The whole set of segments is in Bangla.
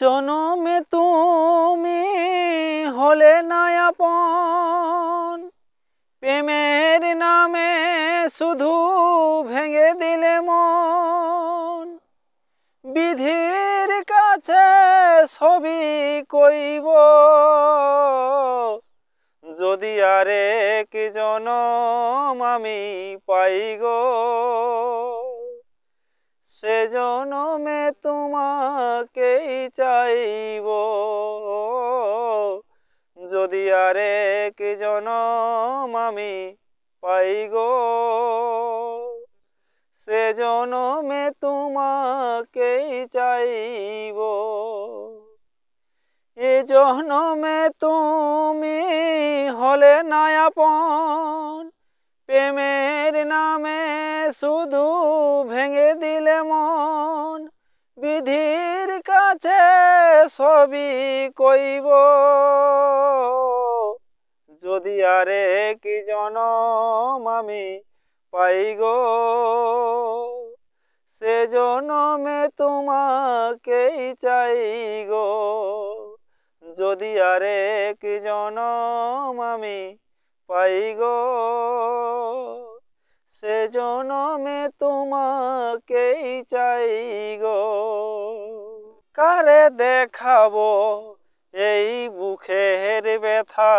জনমে তুমি হলে না আপন, প্রেমের নামে শুধু ভেঙে দিলে মন। বিধির কাছে সবই কইব, যদি আরেক জনম আমি পাই গো, সে জনমে তোমাকেই চাইব। যদি আরেক জনম আমি পাই গো, সে জনমে তোমাকেই চাইব। এ জনমে তুমি হলে না আপন, প্রেমের নামে শুধু ভেঙে দিলে মন। বিধির কাছে সবই কইব, যদি আরেক জনম আমি পাই গো, সে জনমে তোমাকেই চাই গো। যদি আরেক জনম আমি পাই গো, সে জনমে তোমাকেই চাই গো। কারে দেখাবো এই বুকের ব্যথা,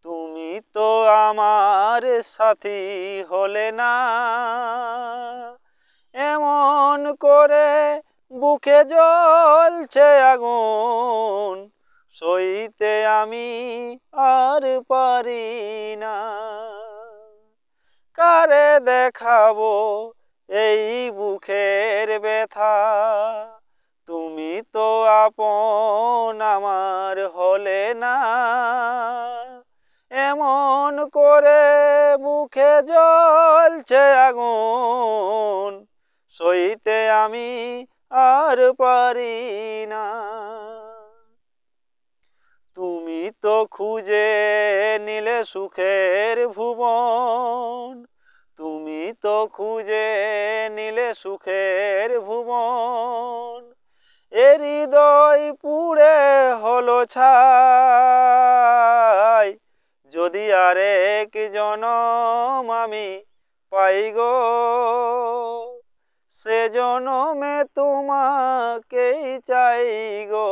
তুমি তো আমার সাথী হলে না। এমন করে বুকে জ্বলছে আগুন, সইতে আমি আর পারি না। কারে দেখাবো এই বুকের ব্যথা, তুমি তো আপন আমার হলে না। এমন করে বুকে জ্বলছে আগুন, সইতে আমি আর পারি না। তুমি তো খুঁজে নিলে সুখের ভুবন, তুমি তো খুঁজে নিলে সুখের ভুবন। এ হৃদয় পুড়ে হলো ছাই, যদি আরেক জনম আমি পাই গো, সে জনমে তোমাকেই চাই গো।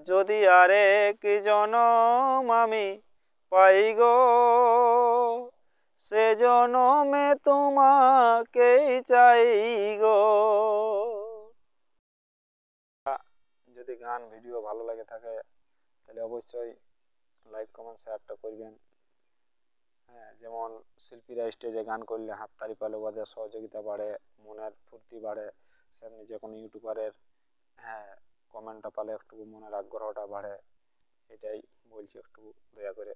যদি আরেক জনম আমি পাই গো, সে জনমে তোমাকেই চাই গো। যদি গান ভিডিও ভালো লাগে থাকে তাহলে অবশ্যই লাইক কমেন্ট শেয়ারটা করবেন। হ্যাঁ, যেমন শিল্পীরা স্টেজে গান করলে হাততালি পালে ওদের সহযোগিতা বাড়ে, মনের ফুর্তি বাড়ে, সেমনি যে কোনো ইউটিউবারের হ্যাঁ কমেন্টটা পালে একটু মনের আগ্রহটা বাড়ে। এটাই বলছি, একটু দয়া করে